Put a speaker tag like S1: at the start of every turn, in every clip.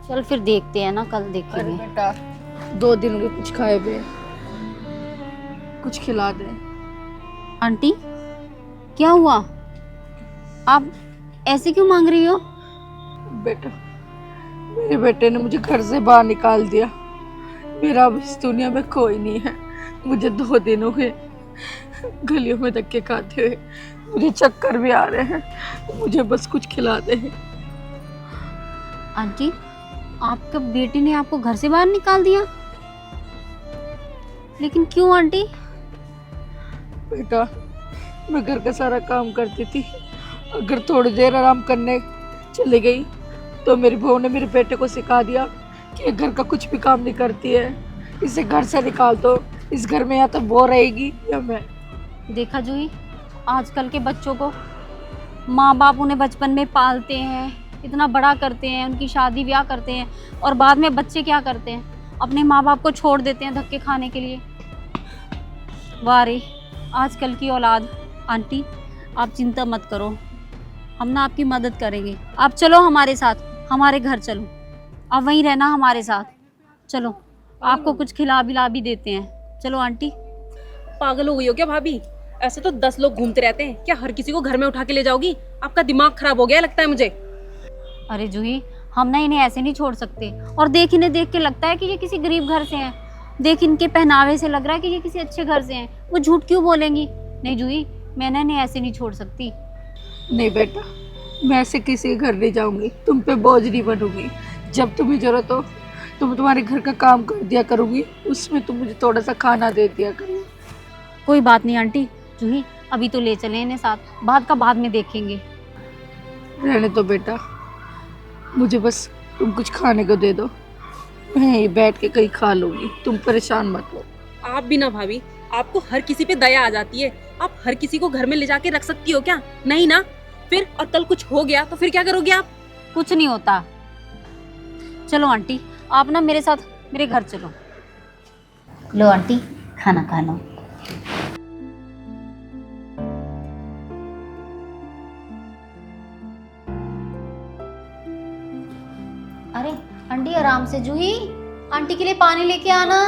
S1: चल फिर देखते हैं ना, कल
S2: अरे
S1: देखेंगे।
S2: बेटा 2 दिन के कुछ खाए हुए, कुछ खिला दे।
S1: आंटी क्या हुआ? आप ऐसे क्यों मांग रही हो?
S2: बेटा, मेरे बेटे ने मुझे घर से बाहर निकाल दिया। मेरा अब इस दुनिया में कोई नहीं है। मुझे 2 दिन हुए गलियों में धक्के खाते हुए, मुझे चक्कर भी आ रहे हैं। मुझे बस कुछ खिला दे।
S1: आंटी, आपके बेटे ने आपको घर से बाहर निकाल दिया? लेकिन क्यों आंटी?
S2: बेटा, मैं घर का सारा काम करती थी। अगर थोड़ी देर आराम करने चली गई तो मेरी बहू ने मेरे बेटे को सिखा दिया कि ये घर का कुछ भी काम नहीं करती है, इसे घर से निकाल दो। इस घर में या तो वो रहेगी या मैं।
S1: देखा जूही, आजकल के बच्चों को माँ बाप उन्हें बचपन में पालते हैं, इतना बड़ा करते हैं, उनकी शादी ब्याह करते हैं, और बाद में बच्चे क्या करते हैं? अपने माँ बाप को छोड़ देते हैं धक्के खाने के लिए। वाह रे आजकल की औलाद। आंटी आप चिंता मत करो, हम ना आपकी मदद करेंगे। आप चलो हमारे साथ, हमारे घर चलो, आप वहीं रहना हमारे साथ। चलो आपको कुछ खिला पिला भी देते हैं। चलो आंटी।
S3: पागल हो गई हो क्या भाभी? ऐसे तो 10 लोग घूमते रहते हैं, क्या हर किसी को घर में उठा के ले जाओगी? आपका दिमाग खराब हो गया है लगता है मुझे।
S1: अरे जूही, हम ना इन्हें ऐसे नहीं छोड़ सकते। और देख, इन्हें देख के लगता है कि ये किसी गरीब घर से हैं। देख इनके पहनावे से लग रहा है कि ये किसी अच्छे घर से हैं। वो झूठ क्यों बोलेंगी? नहीं जूही, मैं ना इन्हें ऐसे नहीं छोड़ सकती।
S2: नहीं बेटा, मैं ऐसे किसी के घर नहीं जाऊंगी। तुम पे बोझ नहीं बनूंगी। जब तुम्हें जरूरत हो तुम तुम्हारे घर का काम कर दिया करूंगी, उसमें तुम मुझे थोड़ा सा खाना दे दिया करो।
S1: कोई बात नहीं आंटी। जूही अभी तो ले चले इन्हें साथ, बाद का बाद में देखेंगे।
S2: रहने दो बेटा, मुझे बस तुम कुछ खाने को दे दो। मैं यहीं बैठ के कहीं खा लूंगी, तुम परेशान मत हो।
S3: आप भी ना भाभी, आपको हर किसी पे दया आ जाती है। आप हर किसी को घर में ले जाके रख सकती हो क्या? नहीं ना। फिर और कल कुछ हो गया तो फिर क्या करोगे आप?
S1: कुछ नहीं होता। चलो आंटी, आप ना मेरे साथ मेरे घर चलो। लो आंटी, खाना खा लो। अरे आंटी आराम से। जूही, आंटी के लिए पानी लेके आना।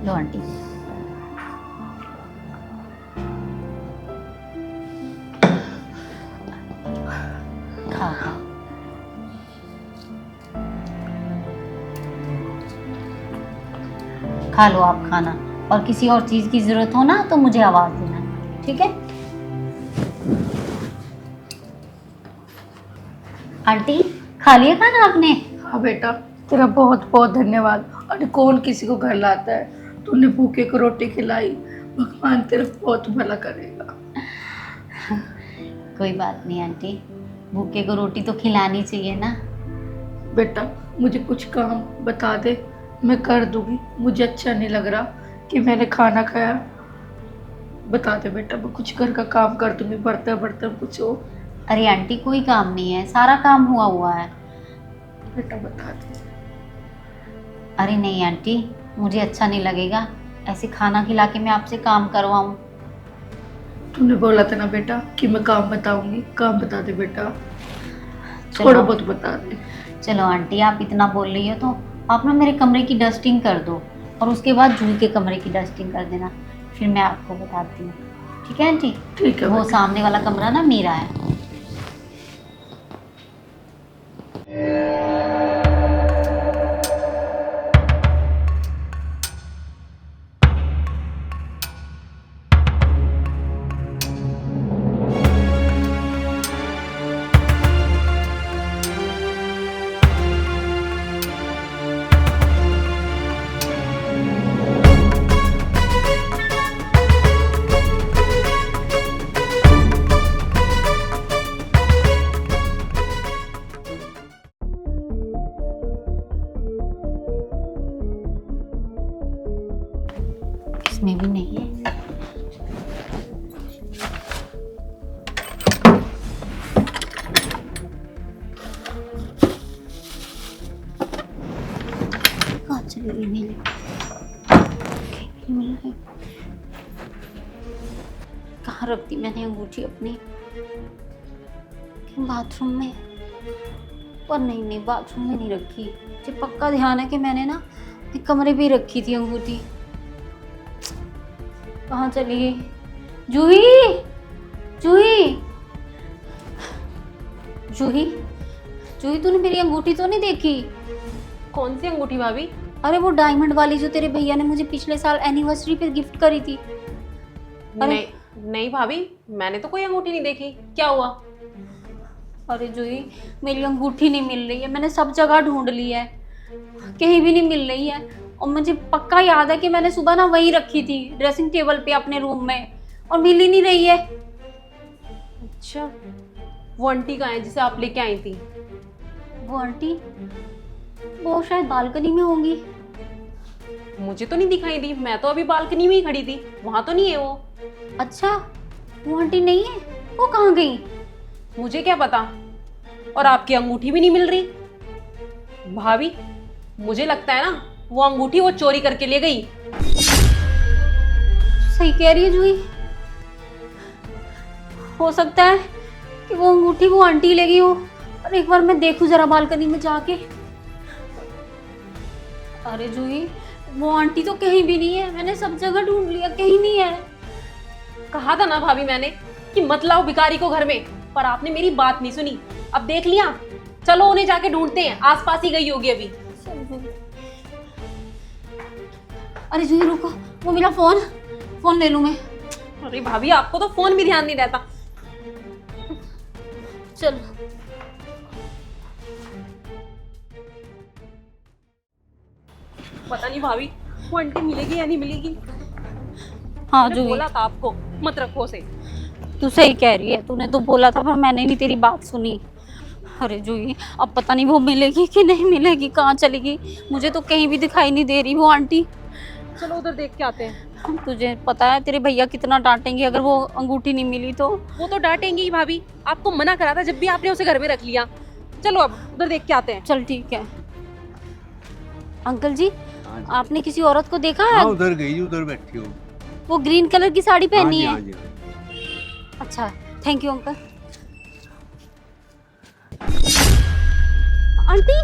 S1: लो आंटी। खाओ खाओ। खा लो आप खाना, और किसी और चीज की जरूरत हो ना तो मुझे आवाज देना, ठीक है? आंटी खा लिया खाना आपने?
S2: हाँ बेटा, तेरा बहुत बहुत धन्यवाद। अरे कौन किसी को घर लाता है, तूने भूखे को रोटी खिलाई। भगवान तेरा बहुत भला करेगा।
S1: कोई बात नहीं आंटी, भूखे को रोटी तो खिलानी चाहिए ना।
S2: बेटा मुझे कुछ काम बता दे, मैं कर दूंगी। मुझे अच्छा नहीं लग रहा कि मैंने खाना खाया। बता दे बेटा, मैं कुछ घर का काम कर दूंगी, बर्तन बर्तन कुछ हो।
S1: अरे आंटी कोई काम नहीं है, सारा काम हुआ है।
S2: बेटा बता दे।
S1: अरे नहीं आंटी, मुझे अच्छा नहीं लगेगा ऐसे खाना खिला के मैं आपसे काम करवाऊँ।
S2: तूने बोला था ना बेटा कि मैं काम बताऊंगी। काम बता दे बेटा,
S1: चलो।
S2: थोड़ा बहुत बता दे।
S1: चलो आंटी, आप इतना बोल रही हो तो आप ना मेरे कमरे की डस्टिंग कर दो, और उसके बाद जूही के कमरे की डस्टिंग कर देना, फिर मैं आपको बताती हूँ। ठीक है आंटी?
S2: ठीक है
S1: वो
S2: बेटा।
S1: सामने वाला कमरा ना मेरा है। इसमें भी नहीं है। कहाँ चली गई मेरी? कहाँ रख दी मैंने अंगूठी अपनी? बाथरूम में, पर नहीं बाथरूम में नहीं रखी। मुझे पक्का ध्यान है कि मैंने ना अपने कमरे पे ही रखी थी अंगूठी। कहाँ चली गई? जूही, जूही, जूही, जूही, तूने मेरी अंगूठी तो नहीं देखी?
S3: कौन सी अंगूठी भाभी?
S1: अरे वो डायमंड वाली जो तेरे भैया ने मुझे पिछले साल एनिवर्सरी पे गिफ्ट करी थी। अरे
S3: नहीं भाभी, मैंने तो कोई अंगूठी नहीं देखी। क्या हुआ?
S1: अरे जूही, मेरी अंगूठी नहीं मिल रही है। मैंने सब जगह ढूंढ ली है, कहीं भी नहीं मिल रही है। और मुझे पक्का याद है कि मैंने सुबह ना वहीं रखी थी ड्रेसिंग टेबल पे अपने रूम में, और मिल ही नहीं रही है।
S3: अच्छा, वो आंटी कहाँ है जिसे आप लेके आई थी?
S1: वो आंटी, वो शायद बालकनी में होंगी।
S3: मुझे तो नहीं दिखाई दी, मैं तो अभी बालकनी में ही खड़ी थी, वहां तो नहीं है वो।
S1: अच्छा, वो आंटी नहीं है, वो कहाँ गई?
S3: मुझे क्या पता। और आपकी अंगूठी भी नहीं मिल रही। भाभी, मुझे लगता है ना वो अंगूठी वो चोरी करके ले गई।
S1: सही कह रही है जूही, हो सकता है कि वो अंगूठी वो आंटी ले गई हो। और एक बार मैं देखूं जरा बालकनी में जाके। अरे जूही, वो आंटी तो कहीं भी नहीं है। मैंने सब जगह ढूंढ लिया, कहीं नहीं है।
S3: कहा था ना भाभी मैंने कि मत लाओ भिखारी को घर में, पर आपने मेरी बात नहीं सुनी। अब देख लिया, चलो उन्हें जाके ढूंढते हैं, आसपास ही गई होगी अभी।
S1: अरे जूही रुको, वो मेरा फोन ले लूं मैं।
S3: अरे भाभी, आपको तो फोन भी ध्यान नहीं रहता।
S1: चल,
S3: पता नहीं भाभी वो आंटी मिलेगी या नहीं मिलेगी।
S1: हाँ
S3: मैंने
S1: जूही,
S3: बोला था आपको मत रखो उसे।
S1: तू सही कह रही है। तूने तो बोला था पर मैंने नहीं तेरी बात सुनी। अरे जूही, अब पता नहीं वो मिलेगी कि नहीं मिलेगी, कहाँ चलेगी। मुझे तो कहीं भी दिखाई नहीं दे रही वो आंटी।
S3: चलो उधर देख के आते हैं।
S1: तुझे पता है तेरे भैया कितना डांटेंगे अगर वो अंगूठी नहीं मिली तो।
S3: वो तो डांटेंगे ही भाभी, आपको मना करा था जब भी आपने उसे घर में रख लिया। चलो अब उधर देख के आते हैं।
S1: चल ठीक है। अंकल जी, आपने किसी औरत को देखा है?
S4: हाँ, उधर गई, उधर बैठी हो।
S1: वो ग्रीन कलर की साड़ी पहनी है।
S4: हाँ जी, हाँ जी।
S1: अच्छा, थैंक यू अंकल। आंटी,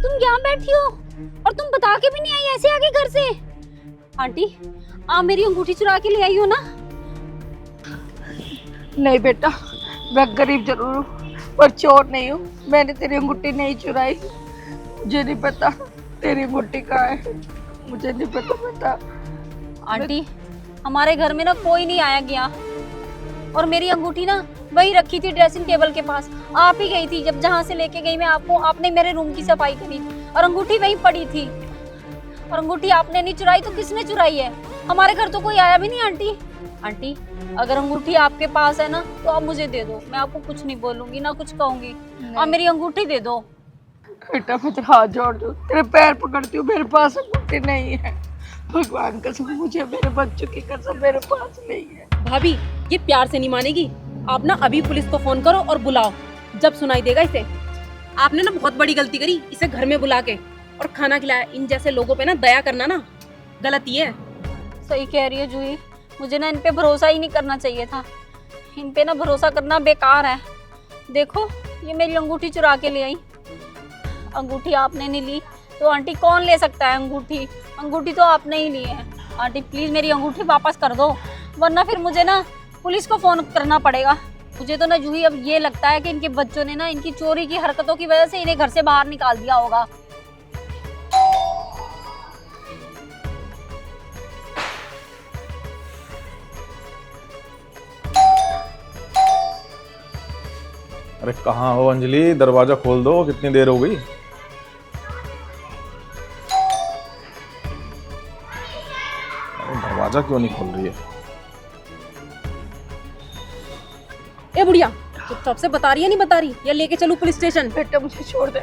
S1: तुम यहाँ बैठी हो और तुम बता के भी नहीं आई, ऐसे आगे घर से? आंटी, आप मेरी अंगूठी चुरा के ले आई हो ना?
S2: नहीं बेटा, मैं गरीब जरूर हूँ पर चोर नहीं हूँ। मैंने तेरी अंगूठी नहीं चुराई। मुझे नहीं पता तेरी अंगूठी कहाँ है, मुझे नहीं पता बेटा।
S1: आंटी, हमारे घर में ना कोई नहीं आया गया, और मेरी अंगूठी ना वही रखी थी ड्रेसिंग टेबल के पास। आप ही गई थी जब, जहाँ से लेके गई मैं आपको, आपने मेरे रूम की सफाई करी और अंगूठी वहीं पड़ी थी। और अंगूठी आपने नहीं चुराई तो किसने चुराई है? हमारे घर तो कोई आया भी नहीं। आंटी, आंटी, अगर अंगूठी आपके पास है ना तो आप मुझे दे दो। मैं आपको कुछ नहीं बोलूंगी, ना कुछ कहूंगी। आप मेरी अंगूठी दे दो।
S2: बेटा मैं तेरा हाथ जोड़ दूं, तेरे पैर पकड़ती हूँ, मेरे पास अंगूठी नहीं है। भगवान कसम, मुझे मेरे बच्चों की कसम, मेरे पास नहीं है।
S3: भाभी, ये प्यार से नहीं मानेगी। आप ना अभी पुलिस को फोन करो और बुलाओ, जब सुनाई देगा इसे। आपने ना बहुत बड़ी गलती करी इसे घर में बुला के और खाना खिलाया। इन जैसे लोगों पे ना दया करना ना गलती है।
S1: सही कह रही है जूही, मुझे ना इन पे भरोसा ही नहीं करना चाहिए था। इन पे ना भरोसा करना बेकार है। देखो, ये मेरी अंगूठी चुरा के ले आई। अंगूठी आपने नहीं ली तो आंटी कौन ले सकता है अंगूठी? अंगूठी तो आपने ही ली है। आंटी प्लीज मेरी अंगूठी वापस कर दो, वरना फिर मुझे ना पुलिस को फोन करना पड़ेगा। मुझे तो ना जूही अब ये लगता है कि इनके बच्चों ने ना इनकी चोरी की हरकतों की वजह से इन्हें घर से बाहर निकाल दिया होगा।
S5: अरे कहाँ हो अंजलि, दरवाजा खोल दो, कितनी देर हो गई। अरे दरवाजा क्यों नहीं खोल रही है?
S3: ए बुढ़िया, चुपचाप से बता रही है नहीं बता रही, या लेके चलूं पुलिस स्टेशन?
S2: बेटा मुझे छोड़ दे,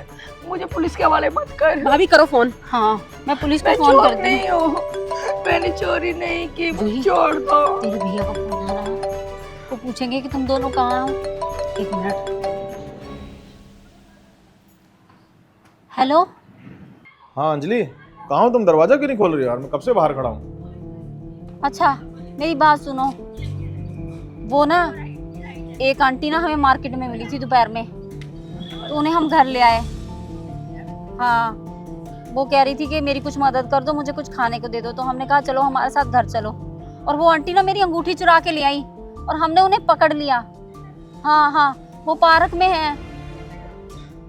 S2: मुझे पुलिस के हवाले मत कर।
S3: भाभी करो फोन।
S1: हाँ, मैं पुलिस को
S2: मैं
S1: फोन
S2: चोर
S1: करती
S2: नहीं
S1: हूँ।
S2: हूँ, मैंने चोरी नहीं की,
S1: जूही,
S2: मुझे छोड़ दो।
S1: तेरे भैया का फोन आ रहा है, वो पूछेंगे कि तुम दोनों कहाँ हो। एक मिनट। हेलो,
S5: हाँ अंजलि, कहाँ हो तुम? दरवाजा क्यों नहीं खोल रही हो यार? मैं कब से बाहर खड़ा हूँ।
S1: अच्छा मेरी बात सुनो। वो ना एक आंटी ना हमें मार्केट में मिली थी दोपहर में, तो उन्हें हम घर ले आए। हाँ, वो कह रही थी कि मेरी कुछ मदद कर दो, मुझे कुछ खाने को दे दो। तो हमने कहा चलो हमारे साथ घर चलो। और वो आंटी ना मेरी अंगूठी चुरा के ले आई और हमने उन्हें पकड़ लिया। हाँ हाँ, वो पार्क में है।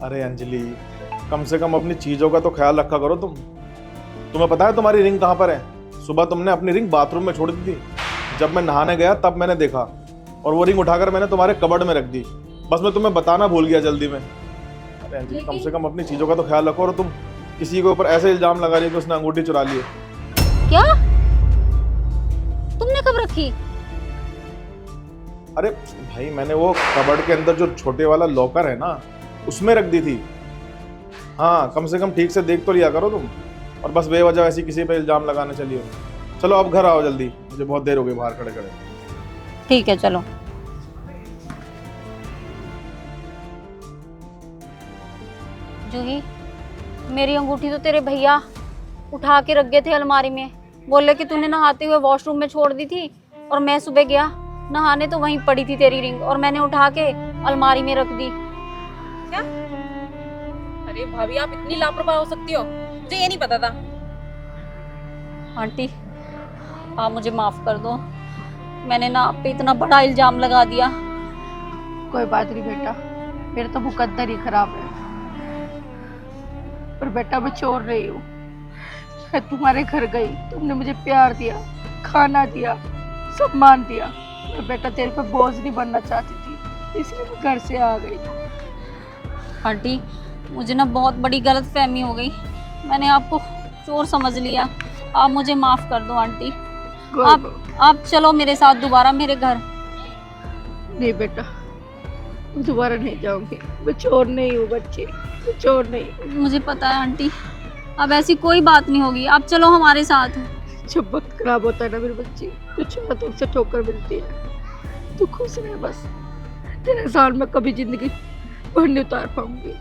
S5: अरे अंजलि, कम से कम अपनी चीजों का तो ख्याल रखा करो तुम। तुम्हें पता है तुम्हारी रिंग कहाँ पर है? सुबह तुमने अपनी रिंग बाथरूम में छोड़ दी थी। जब मैं नहाने गया तब मैंने देखा, और वो रिंग उठाकर मैंने तुम्हारे कबर्ड में रख दी। बस मैं तुम्हें बताना भूल गया जल्दी में। अरे अंजलि, कम से कम अपनी चीजों का तो ख्याल रखो। और तुम किसी के ऊपर ऐसे इल्जाम लगा रही हो कि उसने अंगूठी चुरा ली है।
S1: क्या? तुमने कब रखी?
S5: अरे भाई, मैंने वो कबर्ड के अंदर जो छोटे वाला लॉकर है ना, उसमें रख दी थी। हाँ, कम से कम ठीक से देख तो लिया करो तुम, और बस बेवजह ऐसी किसी पे इल्जाम लगाने चली हो। चलो अब घर आओ जल्दी, मुझे बहुत देर हो गई बाहर खड़े खड़े।
S1: ठीक है चलो। जूही, मेरी अंगूठी तो तेरे भैया उठा के रख गए थे अलमारी में। बोले कि तूने नहाते हुए वॉशरूम में छोड़ दी थी, और मैं सुबह गया नहाने तो वहीं पड़ी थी तेरी रिंग, और मैंने उठा के अलमारी में रख दी।
S3: क्या? अरे भाभी, आप इतनी लापरवाह हो सकती हो? मुझे ये नहीं पता था।
S1: आंटी, आप मुझे माफ कर दो। मैंने ना आप पे इतना बड़ा इल्जाम लगा दिया।
S2: कोई बात नहीं बेटा, मेरा तो मुकद्दर ही खराब है। पर बेटा, मैं चोर नहीं हूँ। मैं तुम्हारे घर गई, तुमने मुझे प्यार दिया, खाना दिया, सम्मान दिया। मैं बेटा तेरे पे बोझ नहीं बनना चाहती थी, इसलिए मैं घर से आ गई।
S1: आंटी, मुझे ना बहुत बड़ी गलतफहमी हो गई। मैंने आपको चोर समझ लिया। आप मुझे माफ कर दो आंटी। आप चलो मेरे साथ दोबारा मेरे घर।
S2: नहीं बेटा, मैं दोबारा नहीं जाऊंगी। मैं चोर नहीं हूँ बच्चे, मैं चोर नहीं।
S1: मुझे पता है आंटी, अब ऐसी कोई बात नहीं होगी। आप चलो हमारे साथ।
S2: जब वक्त खराब होता है ना मेरे बच्चे, तो चार तरफ से ठोकर मिलती है। तू खुश रहे बस। तेरे साल में कभी जिंदगी भर नहीं उतार पाऊंगी।